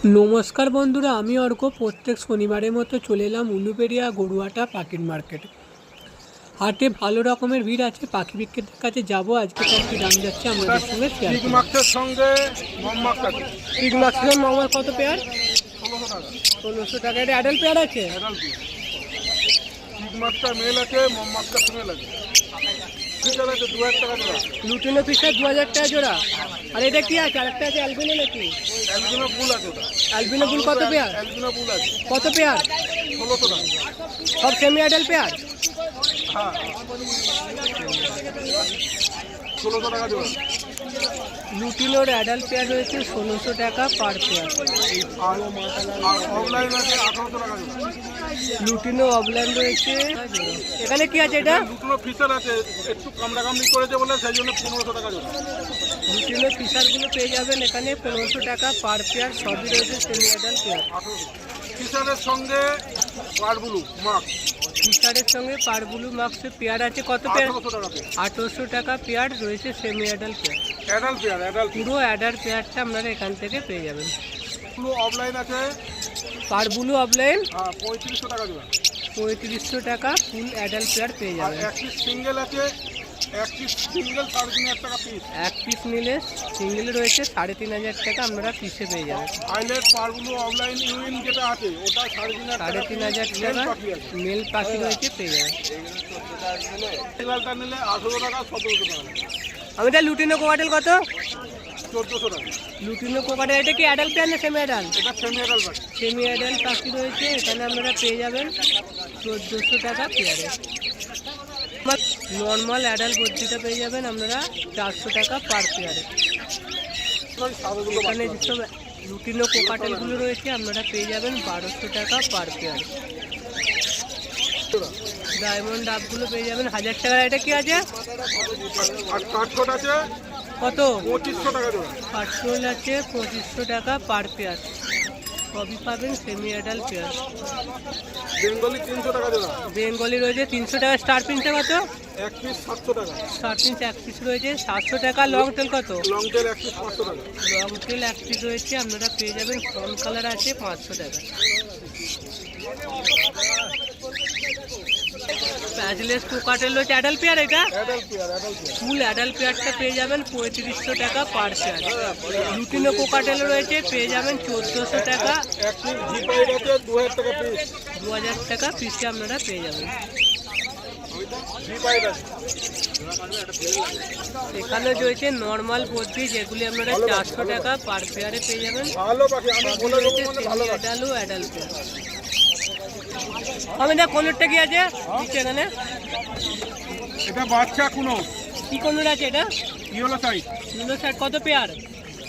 नमस्कार बंधुरा आमी अर्क प्रत्येक शनिवार मतो चले एलाम उलुबेरिया गरुहाटा पाखिर मार्केट हाटे भालो रकमेर भीड़ आछे पाखि बिक्रेतार काछे जाबो आजके तार कि दाम जाच्छे आमादेर संगे शेयार करब। मार्केर संगे मोहम्मद আছে पिग मार्केर मोहम्मद कत पेयार 1600 টাকা এটা অ্যাডাল্ট পেয়ার আছে পিগ মাছটা মেল আছে মোহাম্মদটা ফিমেল আছে ফিচার আছে 2000 টাকা জোড়া লুটিনো ফিশার 2000 টাকা জোড়া আর এটা কি আছে আরেকটা আছে অ্যালবিনো নাকি অ্যালবিনো বুল আছে ওটা অ্যালবিনো বুল কত পেয়ার অ্যালবিনো বুল আছে কত পেয়ার 1600 টাকা সব সেমি অ্যাডাল্ট পেয়ার হ্যাঁ 1600 টাকা জোড়া লুটিনোর অ্যাডাল্ট পেয়ার রয়েছে 1600 টাকা পার পেয়ার আর অফলাইন আছে 1800 টাকা জোড়া লুটিনো অফলাইন রয়েছে এখানে কি আছে এটা লুটিনো ফিচার আছে একটু কামড়াকামড়ি করেছে বলে সেই জন্য 1500 টাকা জোড়া লুটিনো ফিশারগুলো পেয়ে যাবেন এখানে 1500 টাকা পার পেয়ার সবই রয়েছে সেমি অ্যাডাল্ট পেয়ার ফিচারের সঙ্গে পারবুলু মাছ ফিশারের সঙ্গে পারবুলু মাক্সে পেয়ার আছে কত পেয়ার 1800 টাকা পেয়ার রয়েছে semi adult pair adult pair adult পুরো অ্যাডাল্ট পেয়ারটা আপনারা এখান থেকে পেয়ে যাবেন পুরো অফলাইন আছে পারবুলু অফলাইন হ্যাঁ 3500 টাকা জোড়া 3500 টাকা ফুল অ্যাডাল্ট পেয়ার পেয়ে আর যাবেন এক পিস সিঙ্গেল আছে এক পিস সিঙ্গেল 3500 টাকা পিস এক পিস নিলে সিঙ্গেল রয়েছে 3500 টাকা আপনারা পিসে পেয়ে যাবেন আইলেট পারগুলো অফলাইন ইউরিন যেটা আছে ওটা 3500 টাকা মেল পাখি রয়েছে পেয়ে যাবেন লালটা নিলে 1800 টাকা 1700 টাকা আমি এটা লুটিনো কোকাটেল কত 1400 টাকা লুটিনো কোকাটেল এটা কি অ্যাডাল্ট পেয়ার না সেমি অ্যাডাল্ট এটা সেমি অ্যাডাল্ট পাখি সেমি অ্যাডাল্ট পাখি রয়েছে এখানে আপনারা পেয়ে যাবেন 1400 টাকা পেয়ারে নর্মাল অ্যাডাল্ট বর্তিটা পেয়ে যাবেন আপনারা 400 টাকা পার পেয়ারে এখানে যেসব লুটিনো কোকাটেলগুলো রয়েছে আপনারা পেয়ে যাবেন 1200 টাকা পার পেয়ার ডায়মন্ড ডাবগুলো পেয়ে যাবেন 1000 টাকা এটা কি আছে আর কাঠকট আছে কত 2500 টাকা জোড়া কাঠকোল আছে 2500 টাকা পার পেয়ার সবই পাবেন সেমি অ্যাডাল্ট পেয়ার বেঙ্গলি 300 টাকা জোড়া বেঙ্গলি রয়েছে 300 টাকা স্টার পিনটা কত এক পিস 700 টাকা স্টার পিন এক পিস রয়েছে 700 টাকা লং টেল কত লং টেল এক পিস 500 টাকা লং টেল এক পিস রয়েছে আপনারা পেয়ে যাবেন ফন কালার আছে 500 টাকা প্যাজলেস কোকাটেল রয়েছে অ্যাডাল্ট পেয়ার এটা অ্যাডাল্ট পেয়ার ফুল অ্যাডাল্ট পেয়ারটা পেয়ে যাবেন 3500 টাকা পার পেয়ার লুটিনো কোকাটেল রয়েছে পেয়ে যাবেন 1400 টাকা এক পিস জিপাইড আছে 2000 টাকা পিস 2000 টাকা পিসে আপনারা পেয়ে যাবেন জিপাইড আছে এখানে রয়েছে নর্মাল বদ্রি যেগুলি আপনারা 400 টাকা পার পেয়ারে পেয়ে যাবেন ভালো পাখি আমি বলে দেবো মানে ভালো পাখি অ্যাডাল্ট পেয়ার আমি না কোনটা কি আছে এখানে এটা বাচ্চা কোনো কি কোনটা আছে এটা ইয়েলো সাইড ইয়েলো সাইড কত পেয়ার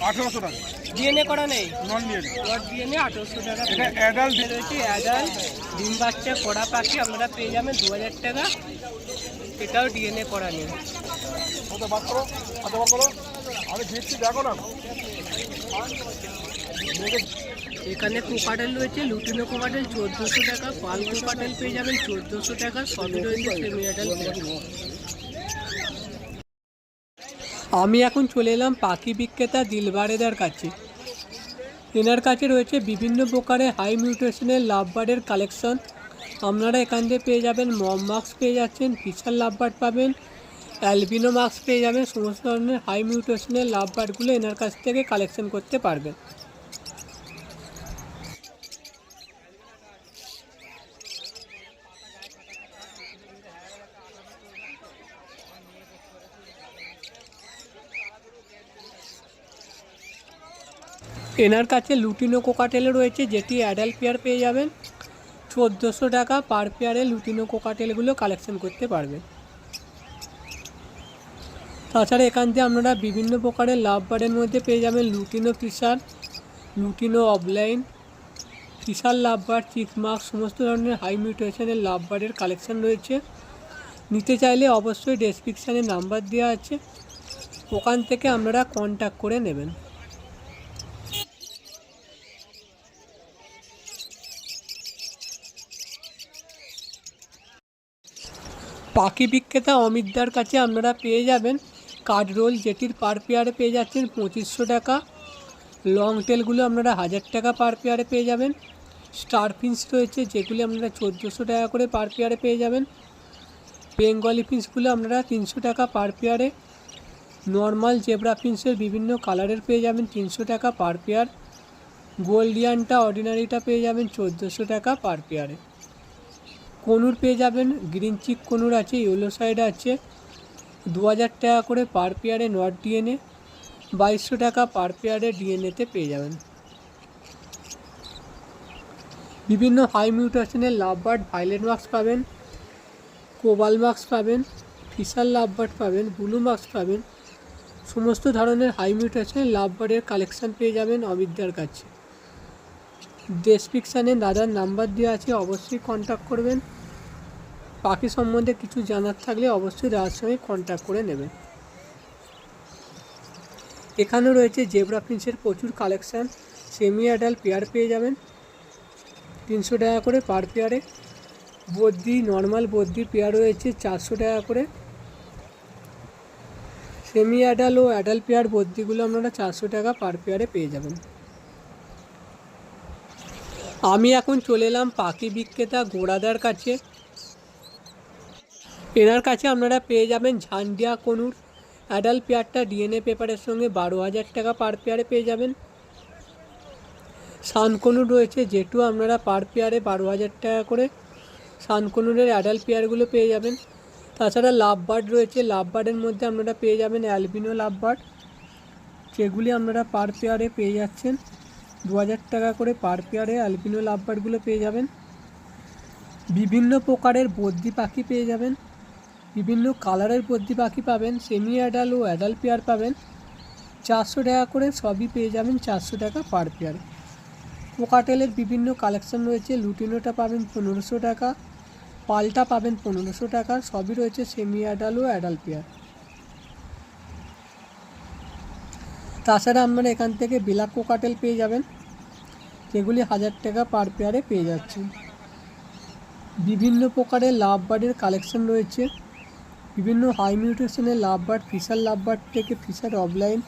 1800 টাকা ডিএনএ করা নেই নন ডিএনএ ডট ডিএনএ 1800 টাকা এটা অ্যাডাল্ট রয়েছে অ্যাডাল্ট ডিম বাচ্চা কড়া পাখি আপনারা পেয়ে যাবেন 2000 টাকা এটাও ডিএনএ করা নেই কত বাদ করো আমি দিচ্ছি দেখো না এখানে কোকাটেল রয়েছে লুটিনো কোকাটেল 1400 টাকা পাল কোকাটেল পেয়ে যাবেন 1400 টাকা সবই রয়েছে সেমি অ্যাডাল্ট আমি এখন চলে এলাম পাখি বিক্রেতা দিলবারেদার কাছে এনার কাছে রয়েছে বিভিন্ন প্রকারের হাই মিউটেশনের লাভবার্ডের কালেকশন আপনারা এখান থেকে পেয়ে যাবেন মম মাস্ক পেয়ে যাচ্ছেন ফিশার লাভবার্ড পাবেন অ্যালবিনো মাস্ক পেয়ে যাবেন সমস্ত ধরনের হাই মিউটেশনের লাভবার্ডগুলো এনার কাছ থেকে কালেকশন করতে পারবেন এনার কাছে লুটিনো কোকাটেলও রয়েছে যেটি অ্যাডাল্ট পেয়ার পেয়ে যাবেন 1400 টাকা পার পেয়ারে লুটিনো কোকাটেলগুলো কালেকশন করতে পারবেন তাছাড়া এখান থেকে আপনারা বিভিন্ন প্রকারের লাভবার্ডের মধ্যে পেয়ে যাবেন lutino Fischer lutino opaline Fischer lovebird চিকমার্ক সমস্ত ধরনের হাই মিউটেশনের লাভবার্ডের কালেকশন রয়েছে নিতে চাইলে অবশ্যই ডেসক্রিপশানে নাম্বার দেওয়া আছে ওখান থেকে আপনারা কন্ট্যাক্ট করে নেবেন পাখি বিক্রেতা অমিতদার কাছে আপনারা পেয়ে যাবেন কাঠ রোল যেটির পার পেয়ারে পেয়ে যাচ্ছেন 2500 টাকা লং টেলগুলো আপনারা 1000 টাকা পার পেয়ারে পেয়ে যাবেন। স্টার ফিন্স রয়েছে যেগুলি আপনারা 1400 টাকা করে পার পেয়ারে পেয়ে যাবেন। বেঙ্গলি ফিন্সগুলো আপনারা 300 টাকা পার পেয়ারে। নর্মাল জেব্রা ফিন্সের বিভিন্ন কালারের পেয়ে যাবেন 300 টাকা পার পেয়ার। গোল্ডিয়ানটা অর্ডিনারিটা পেয়ে যাবেন 1400 টাকা পার পেয়ারে। কনুর পেয়ে যাবেন, গ্রিন চিক কনুর আছে, ইয়েলো সাইড আছে 2000 টাকা করে পার পেয়ারে নট ডিএনএ, 2200 টাকা পার পেয়ারে ডিএনএতে পেয়ে যাবেন। বিভিন্ন হাই মিউটেশনের লাভবার্ড ভাইলেট মার্কস পাবেন, কোবাল মার্কস পাবেন, ফিশার লাভবার্ড পাবেন, ব্লু মার্কস পাবেন। সমস্ত ধরনের হাই মিউটেশনের লাভবার্ডের কালেকশান পেয়ে যাবেন অমিতদার কাছে। ডেসক্রিপশানে দাদার নাম্বার দেওয়া আছে, অবশ্যই কন্ট্যাক্ট করবেন। পাখি সম্বন্ধে কিছু জানার থাকলে অবশ্যই দাদার সঙ্গে কন্ট্যাক্ট করে নেবেন। এখানেও রয়েছে জেব্রা ফিন্সের প্রচুর কালেকশান। সেমি অ্যাডাল্ট পেয়ার পেয়ে যাবেন 300 টাকা করে পার পেয়ারে। বদ্রি নর্মাল বদ্রি পেয়ার রয়েছে 400 টাকা করে। সেমি অ্যাডাল্ট ও অ্যাডাল্ট পেয়ার বদ্রিগুলো আপনারা 400 টাকা পার পেয়ারে পেয়ে যাবেন। আমি এখন চলে এলাম পাখি বিক্রেতা গোড়াদার কাছে। এনার কাছে আপনারা পেয়ে যাবেন ঝান্ডিয়া কনুর অ্যাডাল্ট পেয়ারটা ডিএনএ পেপারের সঙ্গে 12,000 টাকা পার পেয়ারে পেয়ে যাবেন। সানকনুর রয়েছে যেটু আপনারা পার পেয়ারে 12,000 টাকা করে সানকনুরের অ্যাডাল্ট পেয়ারগুলো পেয়ে যাবেন। তাছাড়া লাভবার্ড রয়েছে, লাভবার্ডের মধ্যে আপনারা পেয়ে যাবেন অ্যালবিনো লাভবার্ড, যেগুলি আপনারা পার পেয়ারে পেয়ে যাচ্ছেন 2000 টাকা করে পার পেয়ারে অ্যালবিনো লাভবার্ডগুলো পেয়ে যাবেন। বিভিন্ন প্রকারের বদ্রি পাখি পেয়ে যাবেন, বিভিন্ন কালারের বদ্রি পাখি পাবেন, সেমি অ্যাডাল্ট ও অ্যাডাল্ট পেয়ার পাবেন 400 টাকা করে, সবই পেয়ে যাবেন 400 টাকা পার পেয়ারে। কোকাটেলের বিভিন্ন কালেকশন রয়েছে, লুটিনোটা পাবেন 1500 টাকা, পালটা পাবেন 1500 টাকা, সবই রয়েছে সেমি অ্যাডাল্ট ও অ্যাডাল্ট পেয়ার। তাছাড়া আপনারা এখান থেকে ব্ল্যাক কোকাটেল পেয়ে যাবেন, যেগুলি 1000 টাকা পার পেয়ারে পেয়ে যাচ্ছেন। বিভিন্ন প্রকারের লাভবার্ডের কালেকশন রয়েছে, বিভিন্ন হাই মিউটেশনের লাভবার্ড, ফিশার লাভবার্ড থেকে ফিশার অফলাইন,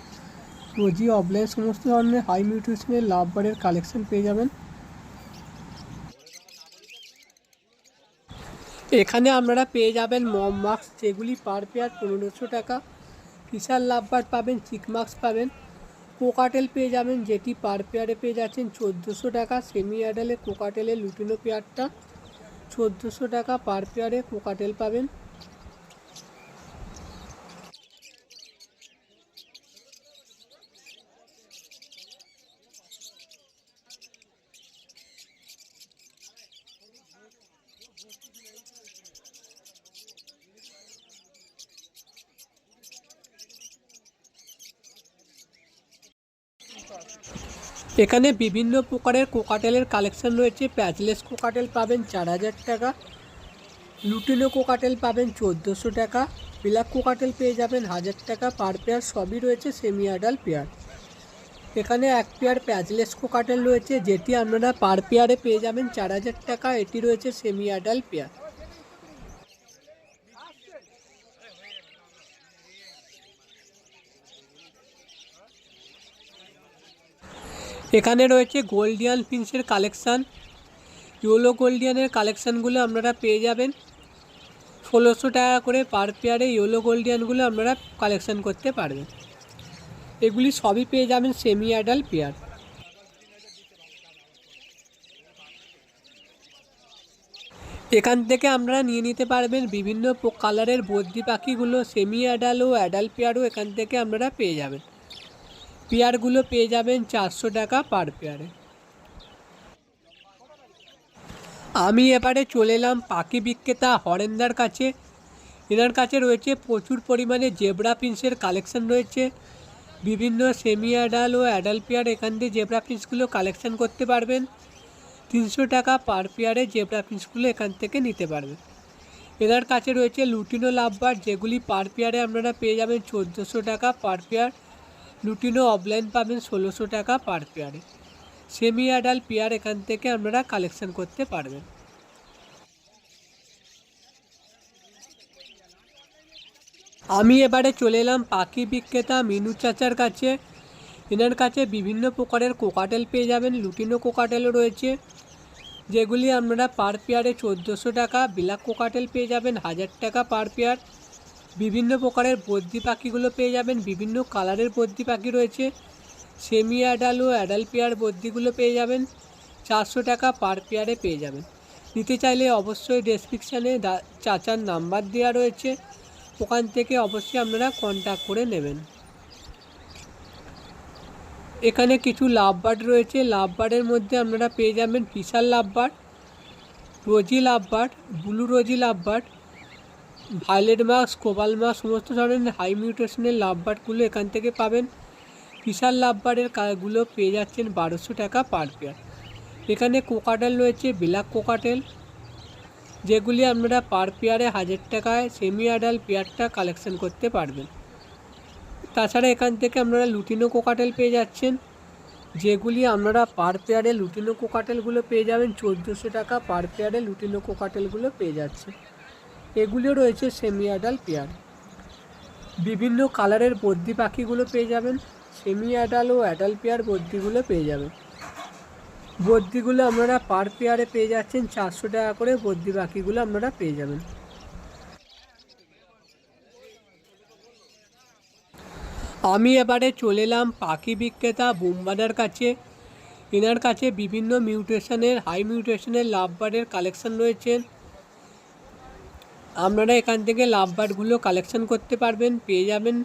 রোজি অফলাইন, সমস্ত ধরনের হাই মিউটেশনের লাভবার্ডের কালেকশন পেয়ে যাবেন। এখানে আপনারা পেয়ে যাবেন মম মার্কস, যেগুলি পার পেয়ার 1500 টাকা। ফিশার লাভবার্ড পাবেন, চিক মার্কস পাবেন। কোকাটেল পেয়ে যাবেন, যেটি পার পেয়ারে পেয়ে যাচ্ছেন 1400 টাকা। সেমি অ্যাডালে কোকাটেলের লুটিনো পেয়ারটা 1400 টাকা পার পেয়ারে কোকাটেল পাবেন। এখানে বিভিন্ন প্রকারের কোকাটেলের কালেকশন রয়েছে। প্যাচলেস কোকাটেল পাবেন 4000 টাকা, লুটিনো কোকাটেল পাবেন 1400 টাকা, ব্ল্যাক কোকাটেল পেয়ে যাবেন 1000 টাকা পার পেয়ার, সবই রয়েছে সেমি অ্যাডাল্ট পেয়ার। এখানে এক পেয়ার প্যাচলেস কোকাটেল রয়েছে, যেটি আপনারা পার পেয়ারে পেয়ে যাবেন 4000 টাকা, এটি রয়েছে সেমি অ্যাডাল্ট পেয়ার। এখানে রয়েছে গোল্ডিয়ান ফিন্সের কালেকশান। ইয়েলো গোল্ডিয়ানের কালেকশানগুলো আপনারা পেয়ে যাবেন 1600 টাকা করে পার পেয়ারে। ইয়েলো গোল্ডিয়ানগুলো আপনারা কালেকশান করতে পারবেন, এগুলি সবই পেয়ে যাবেন সেমি অ্যাডাল্ট পেয়ার। এখান থেকে আপনারা নিয়ে নিতে পারবেন বিভিন্ন কালারের বদ্রি পাখিগুলো, সেমি অ্যাডাল্ট ও অ্যাডাল্ট পেয়ারও এখান থেকে আপনারা পেয়ে যাবেন। পেয়ারগুলো পেয়ে যাবেন 400 টাকা পার পেয়ারে। আমি এবারে চলে এলাম পাখি বিক্রেতা হরেনদার কাছে। এনার কাছে রয়েছে প্রচুর পরিমাণে জেব্রা ফিন্সের কালেকশন রয়েছে, বিভিন্ন সেমি অ্যাডাল্ট ও অ্যাডাল্ট পেয়ার এখান থেকে জেব্রা ফিন্সগুলো কালেকশন করতে পারবেন। 300 টাকা পার পেয়ারে জেব্রা ফিন্সগুলো এখান থেকে নিতে পারবেন। এনার কাছে রয়েছে লুটিনো লাভবার্ড, যেগুলি পার পেয়ারে আপনারা পেয়ে যাবেন 1400 টাকা পার পেয়ার। লুটিনো অফলাইন পাবেন 1600 টাকা পার পেয়ারে। সেমি অ্যাডাল্ট পেয়ার এখান থেকে আপনারা কালেকশন করতে পারবেন। আমি এবারে চলে এলাম পাখি বিক্রেতা মিনু চাচার কাছে। এনার কাছে বিভিন্ন প্রকারের কোকাটেল পেয়ে যাবেন, লুটিনো কোকাটেলও রয়েছে, যেগুলি আপনারা পার পেয়ারে 1400 টাকা। ব্ল্যাক কোকাটেল পেয়ে যাবেন 1000 টাকা পার পেয়ার। বিভিন্ন প্রকারের বদ্রি পাখিগুলো পেয়ে যাবেন, বিভিন্ন কালারের বদ্রি পাখি রয়েছে। সেমি অ্যাডাল ও অ্যাডাল পেয়ার বদ্রিগুলো পেয়ে যাবেন 400 টাকা পার পেয়ারে পেয়ে যাবেন। নিতে চাইলে অবশ্যই ডেসক্রিপশানে চাচার নাম্বার দেওয়া রয়েছে, ওখান থেকে অবশ্যই আপনারা কন্ট্যাক্ট করে নেবেন। এখানে কিছু লাভবার্ড রয়েছে, লাভবার্ডের মধ্যে আপনারা পেয়ে যাবেন ফিশার লাভবার্ড, রোজি লাভবার্ড, ব্লু রোজি লাভবার্ড, ভায়োলেট মাস্ক, কোবাল মাস্ক, সমস্ত ধরনের হাই মিউটেশনের লাভবার্ডগুলো এখান থেকে পাবেন। ফিশার লাভবার্ডের গুলো পেয়ে যাচ্ছেন 1200 টাকা পার পেয়ার। এখানে কোকাটেল রয়েছে, ব্ল্যাক কোকাটেল, যেগুলি আপনারা পার পেয়ারে 1000 টাকায় সেমি অ্যাডাল্ট পেয়ারটা কালেকশন করতে পারবেন। তাছাড়া এখান থেকে আপনারা লুটিনো কোকাটেল পেয়ে যাচ্ছেন, যেগুলি আপনারা পার পেয়ারে লুটিনো কোকাটেলগুলো পেয়ে যাবেন 1400 টাকা পার পেয়ারে লুটিনো কোকাটেলগুলো পেয়ে যাচ্ছে। এগুলিও রয়েছে সেমি অ্যাডাল্ট পেয়ার। বিভিন্ন কালারের বদ্রি পাখিগুলো পেয়ে যাবেন, সেমি অ্যাডাল্ট ও অ্যাডাল্ট পেয়ার বদ্রিগুলো পেয়ে যাবেন। বদ্রিগুলো আপনারা পার পেয়ারে পেয়ে যাচ্ছেন 400 টাকা করে, বদ্রি পাখিগুলো আপনারা পেয়ে যাবেন। আমি এবারে চলে এলাম পাখি বিক্রেতা বুম্বাদার কাছে। এনার কাছে বিভিন্ন মিউটেশনের হাই মিউটেশনের লাভবার্ডের কালেকশন রয়েছে। আপনারা এখান থেকে লাভবার্ডগুলো কালেকশন করতে পারবেন, পেয়ে যাবেন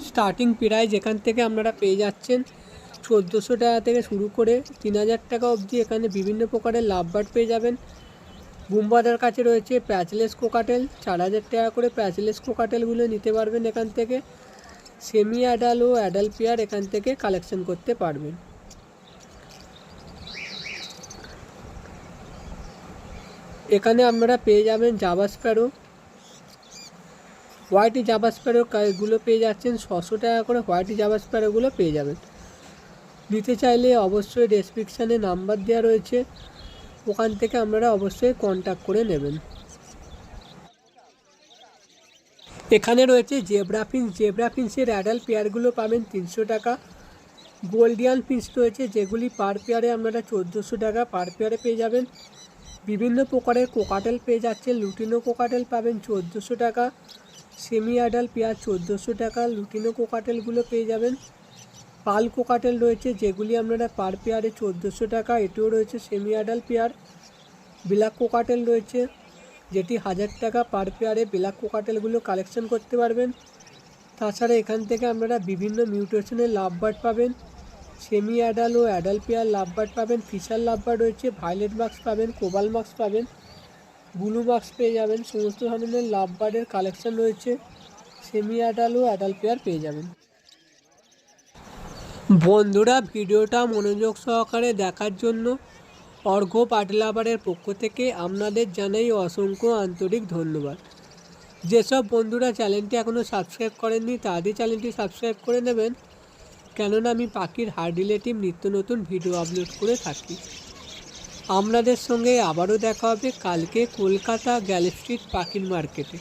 স্টার্টিং প্রাইস এখান থেকে আপনারা পেয়ে যাচ্ছেন 1400 টাকা থেকে শুরু করে 3000 টাকা অবধি। এখানে বিভিন্ন প্রকারের লাভবার্ড পেয়ে যাবেন। বুম্বাদার কাছে রয়েছে প্যাচলেস কোকাটেল, 4000 টাকা করে প্যাচলেস কোকাটেলগুলো নিতে পারবেন এখান থেকে। সেমি অ্যাডাল ও অ্যাডাল্ট পেয়ার এখান থেকে কালেকশন করতে পারবেন। এখানে আপনারা পেয়ে যাবেন জাভা স্প্যারো, হোয়াইট জাভা স্প্যারোগুলো পেয়ে যাচ্ছেন 600 টাকা করে, হোয়াইট জাভা স্প্যারোগুলো পেয়ে যাবেন। নিতে চাইলে অবশ্যই ডেসক্রিপশানে নাম্বার দেওয়া রয়েছে, ওখান থেকে আপনারা অবশ্যই কন্ট্যাক্ট করে নেবেন। এখানে রয়েছে জেব্রা ফিন্স, জেব্রা ফিন্সের অ্যাডাল্ট পেয়ারগুলো পাবেন 300 টাকা। গোল্ডিয়ান ফিন্স রয়েছে, যেগুলি পার পেয়ারে আপনারা 1400 টাকা পার পেয়ারে পেয়ে যাবেন। বিভিন্ন প্রকারের কোকাটেল পেয়ে যাচ্ছেন, লুটিনো কোকাটেল পাবেন 1400 টাকা, সেমি অ্যাডাল্ট পেয়ার 1400 টাকা, লুটিনো কোকাটেলগুলো পেয়ে যাবেন। পাল কোকাটেল রয়েছে, যেগুলি আপনারা পার পেয়ারে 1400 টাকা, এটিও রয়েছে semi adult pair. Black cockatiel রয়েছে, যেটি 1000 টাকা পার পেয়ারে ব্ল্যাক কোকাটেলগুলো কালেকশন করতে পারবেন। তাছাড়া এখান থেকে আপনারা বিভিন্ন মিউটেশনের লাভবার্ড পাবেন, সেমি অ্যাডাল্ট ও অ্যাডাল্ট পেয়ার লাভবার্ড পাবেন। ফিশার লাভবার্ড রয়েছে, ভায়োলেট মাস্ক পাবেন, কোবাল মাস্ক পাবেন, ব্লু মাস্ক পেয়ে যাবেন। সমস্ত ধরনের লাভবার্ডের কালেকশন রয়েছে, সেমি অ্যাডাল্ট ও অ্যাডাল্ট পেয়ার পেয়ে যাবেন। বন্ধুরা, ভিডিওটা মনোযোগ সহকারে দেখার জন্য অর্ঘ্য পাটলাবারের পক্ষ থেকে আপনাদের জানাই অসংখ্য আন্তরিক ধন্যবাদ। যেসব বন্ধুরা চ্যানেলটি এখনও সাবস্ক্রাইব করেননি তাদের চ্যানেলটি সাবস্ক্রাইব করে নেবেন, কেননা আমি পাখির হার্ট রিলেটিভ নিত্য নতুন ভিডিও আপলোড করে থাকি। আপনাদের সঙ্গে আবারও দেখা হবে কালকে কলকাতা গ্যালি স্ট্রিট পাখির মার্কেটে।